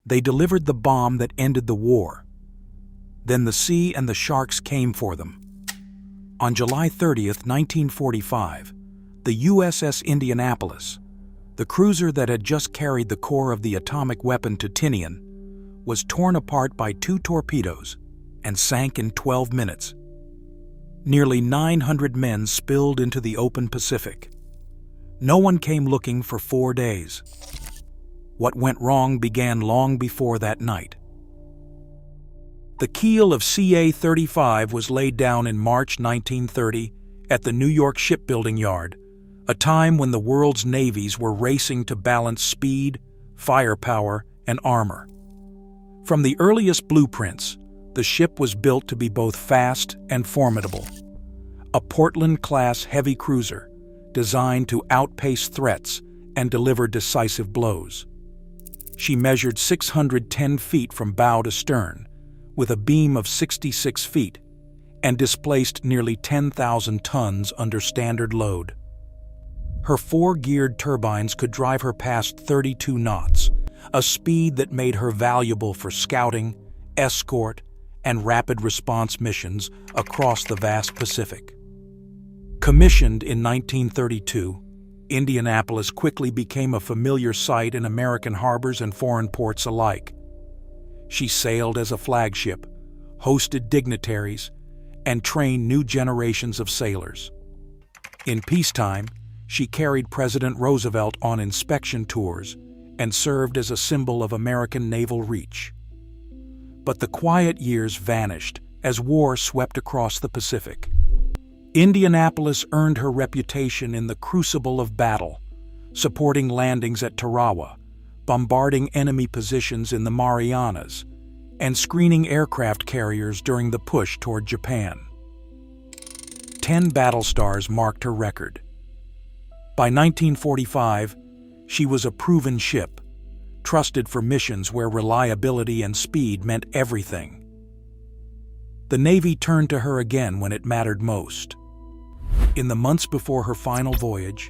They delivered the bomb that ended the war. Then the sea and the sharks came for them. On July 30th, 1945, the USS Indianapolis, the cruiser that had just carried the core of the atomic weapon to Tinian, was torn apart by 2 torpedoes and sank in 12 minutes. Nearly 900 men spilled into the open Pacific. No one came looking for 4 days. What went wrong began long before that night. The keel of CA-35 was laid down in March 1930 at the New York shipbuilding yard, a time when the world's navies were racing to balance speed, firepower, and armor. From the earliest blueprints, the ship was built to be both fast and formidable. A Portland-class heavy cruiser, designed to outpace threats and deliver decisive blows. She measured 610 feet from bow to stern, with a beam of 66 feet, and displaced nearly 10,000 tons under standard load. Her 4-geared turbines could drive her past 32 knots, a speed that made her valuable for scouting, escort, and rapid response missions across the vast Pacific. Commissioned in 1932, Indianapolis quickly became a familiar sight in American harbors and foreign ports alike. She sailed as a flagship, hosted dignitaries, and trained new generations of sailors. In peacetime, she carried President Roosevelt on inspection tours and served as a symbol of American naval reach. But the quiet years vanished as war swept across the Pacific. Indianapolis earned her reputation in the crucible of battle, supporting landings at Tarawa, bombarding enemy positions in the Marianas, and screening aircraft carriers during the push toward Japan. 10 battle stars marked her record. By 1945, she was a proven ship, trusted for missions where reliability and speed meant everything. The Navy turned to her again when it mattered most. In the months before her final voyage,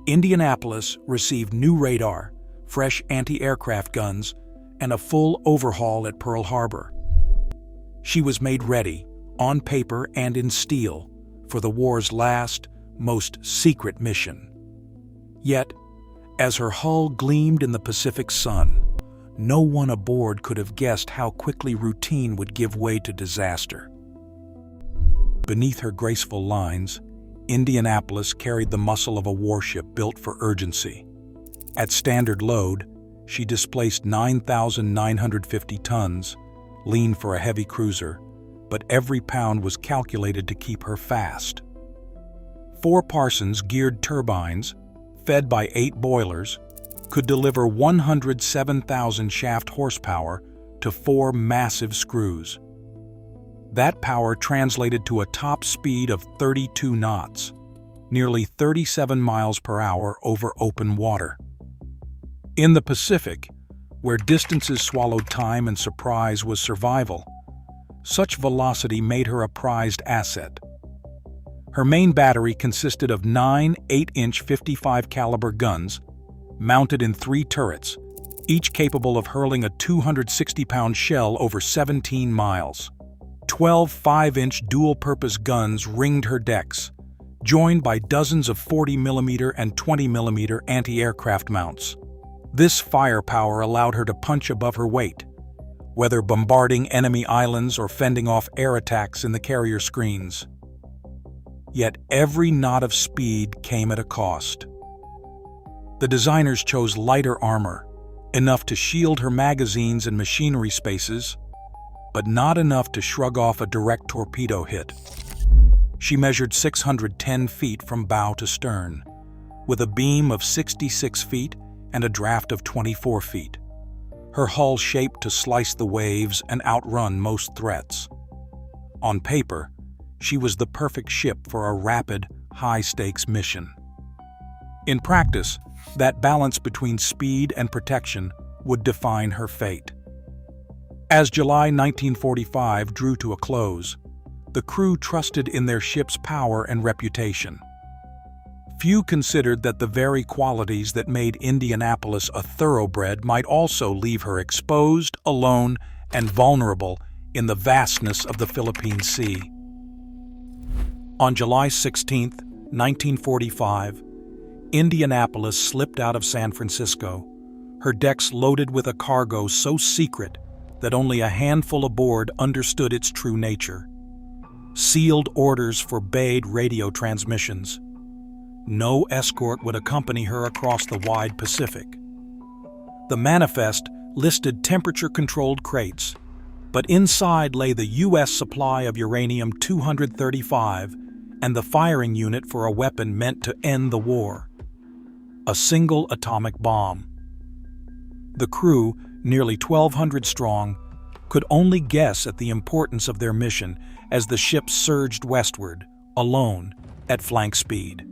Indianapolis received new radar, fresh anti-aircraft guns, and a full overhaul at Pearl Harbor. She was made ready, on paper and in steel, for the war's last, most secret mission. Yet, as her hull gleamed in the Pacific sun, no one aboard could have guessed how quickly routine would give way to disaster. Beneath her graceful lines, Indianapolis carried the muscle of a warship built for urgency. At standard load, she displaced 9,950 tons, lean for a heavy cruiser, but every pound was calculated to keep her fast. 4 Parsons geared turbines, fed by 8 boilers, could deliver 107,000 shaft horsepower to 4 massive screws. That power translated to a top speed of 32 knots, nearly 37 miles per hour over open water. In the Pacific, where distances swallowed time and surprise was survival, such velocity made her a prized asset. Her main battery consisted of 9 8-inch 55 caliber guns, mounted in 3 turrets, each capable of hurling a 260-pound shell over 17 miles. 12 5-inch dual-purpose guns ringed her decks, joined by dozens of 40mm and 20mm anti-aircraft mounts. This firepower allowed her to punch above her weight, whether bombarding enemy islands or fending off air attacks in the carrier screens. Yet every knot of speed came at a cost. The designers chose lighter armor, enough to shield her magazines and machinery spaces, but not enough to shrug off a direct torpedo hit. She measured 610 feet from bow to stern, with a beam of 66 feet and a draft of 24 feet. Her hull shaped to slice the waves and outrun most threats. On paper, she was the perfect ship for a rapid, high-stakes mission. In practice, that balance between speed and protection would define her fate. As July 1945 drew to a close, the crew trusted in their ship's power and reputation. Few considered that the very qualities that made Indianapolis a thoroughbred might also leave her exposed, alone, and vulnerable in the vastness of the Philippine Sea. On July 16, 1945, Indianapolis slipped out of San Francisco, her decks loaded with a cargo so secret that only a handful aboard understood its true nature. Sealed orders forbade radio transmissions. No escort would accompany her across the wide Pacific. The manifest listed temperature-controlled crates, but inside lay the U.S. supply of uranium-235 and the firing unit for a weapon meant to end the war: a single atomic bomb. The crew, nearly 1,200 strong, could only guess at the importance of their mission as the ship surged westward, alone, at flank speed.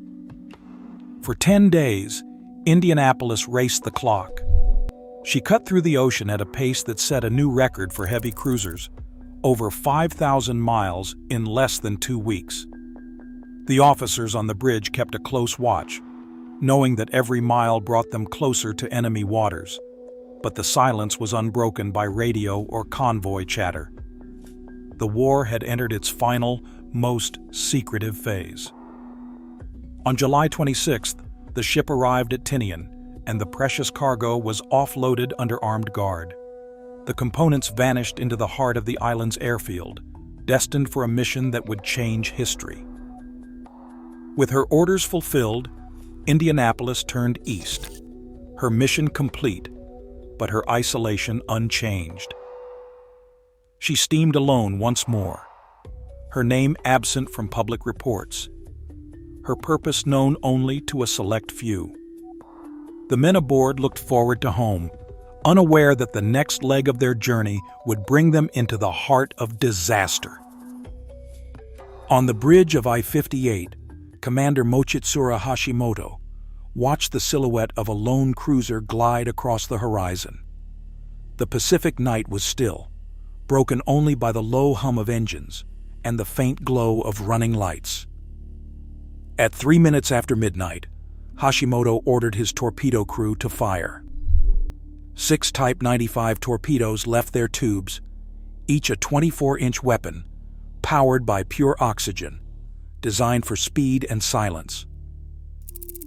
For 10 days, Indianapolis raced the clock. She cut through the ocean at a pace that set a new record for heavy cruisers, over 5,000 miles in less than 2 weeks. The officers on the bridge kept a close watch, knowing that every mile brought them closer to enemy waters, but the silence was unbroken by radio or convoy chatter. The war had entered its final, most secretive phase. On July 26th, the ship arrived at Tinian, and the precious cargo was offloaded under armed guard. The components vanished into the heart of the island's airfield, destined for a mission that would change history. With her orders fulfilled, Indianapolis turned east, her mission complete, but her isolation unchanged. She steamed alone once more, her name absent from public reports, her purpose known only to a select few. The men aboard looked forward to home, unaware that the next leg of their journey would bring them into the heart of disaster. On the bridge of I-58, Commander Mochitsura Hashimoto watched the silhouette of a lone cruiser glide across the horizon. The Pacific night was still, broken only by the low hum of engines and the faint glow of running lights. At 3 minutes after midnight, Hashimoto ordered his torpedo crew to fire. 6 Type 95 torpedoes left their tubes, each a 24-inch weapon, powered by pure oxygen, designed for speed and silence.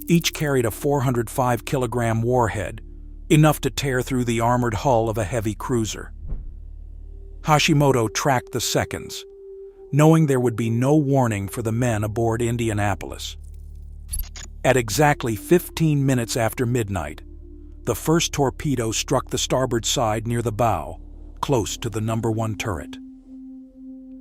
Each carried a 405-kilogram warhead, enough to tear through the armored hull of a heavy cruiser. Hashimoto tracked the seconds, knowing there would be no warning for the men aboard Indianapolis. At exactly 15 minutes after midnight, the first torpedo struck the starboard side near the bow, close to the number 1 turret.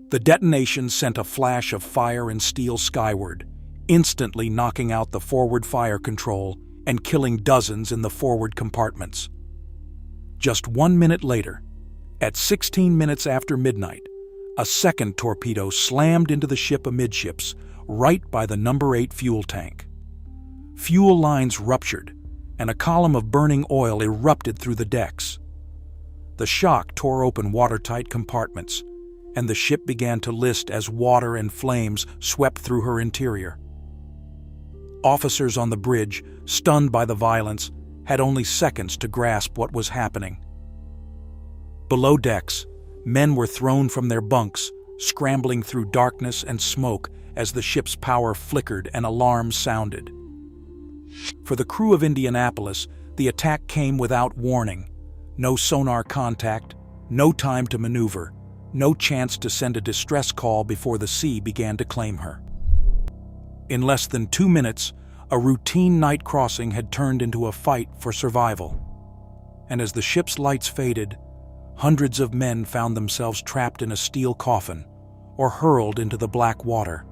The detonation sent a flash of fire and steel skyward, instantly knocking out the forward fire control and killing dozens in the forward compartments. Just 1 minute later, at 16 minutes after midnight, a second torpedo slammed into the ship amidships, right by the number 8 fuel tank. Fuel lines ruptured, and a column of burning oil erupted through the decks. The shock tore open watertight compartments, and the ship began to list as water and flames swept through her interior. Officers on the bridge, stunned by the violence, had only seconds to grasp what was happening. Below decks, men were thrown from their bunks, scrambling through darkness and smoke as the ship's power flickered and alarms sounded. For the crew of Indianapolis, the attack came without warning. No sonar contact, no time to maneuver, no chance to send a distress call before the sea began to claim her. In less than 2 minutes, a routine night crossing had turned into a fight for survival. And as the ship's lights faded, hundreds of men found themselves trapped in a steel coffin or hurled into the black water,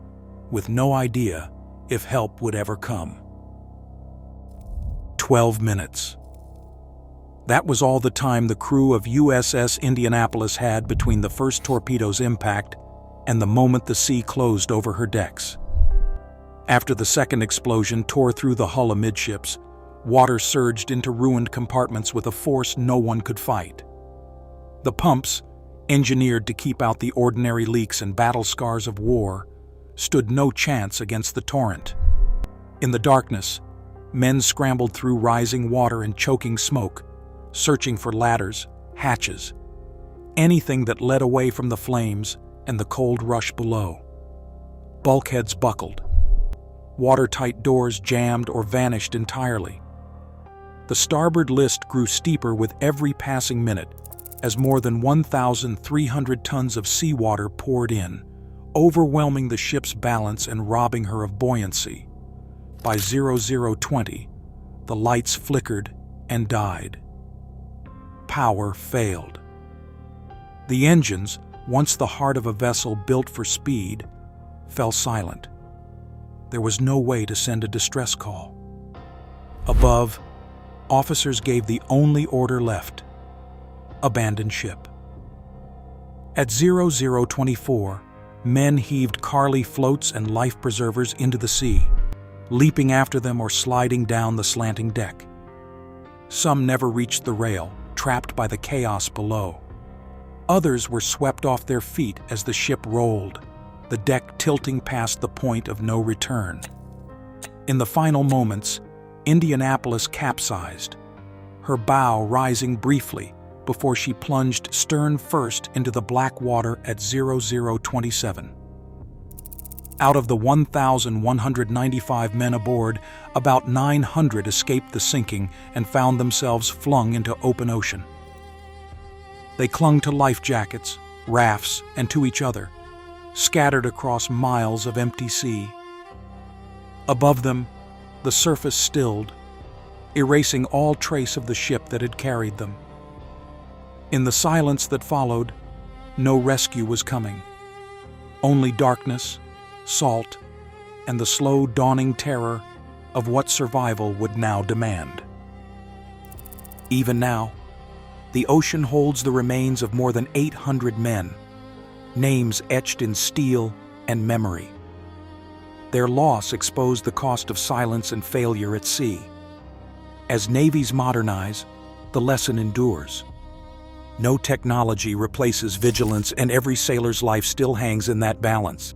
with no idea if help would ever come. 12 minutes. That was all the time the crew of USS Indianapolis had between the first torpedo's impact and the moment the sea closed over her decks. After the second explosion tore through the hull amidships, water surged into ruined compartments with a force no one could fight. The pumps, engineered to keep out the ordinary leaks and battle scars of war, stood no chance against the torrent. In the darkness, men scrambled through rising water and choking smoke, searching for ladders, hatches, anything that led away from the flames and the cold rush below. Bulkheads buckled. Watertight doors jammed or vanished entirely. The starboard list grew steeper with every passing minute as more than 1,300 tons of seawater poured in, overwhelming the ship's balance and robbing her of buoyancy. By 0020, the lights flickered and died. Power failed. The engines, once the heart of a vessel built for speed, fell silent. There was no way to send a distress call. Above, officers gave the only order left: abandon ship. At 0024, men heaved Carly floats and life preservers into the sea, leaping after them or sliding down the slanting deck. Some never reached the rail, trapped by the chaos below. Others were swept off their feet as the ship rolled, the deck tilting past the point of no return. In the final moments, Indianapolis capsized, her bow rising briefly before she plunged stern first into the black water at 0027. Out of the 1,195 men aboard, about 900 escaped the sinking and found themselves flung into open ocean. They clung to life jackets, rafts, and to each other, scattered across miles of empty sea. Above them, the surface stilled, erasing all trace of the ship that had carried them. In the silence that followed, no rescue was coming. Only darkness, salt, and the slow dawning terror of what survival would now demand. Even now, the ocean holds the remains of more than 800 men, names etched in steel and memory. Their loss exposed the cost of silence and failure at sea. As navies modernize, the lesson endures. No technology replaces vigilance, and every sailor's life still hangs in that balance.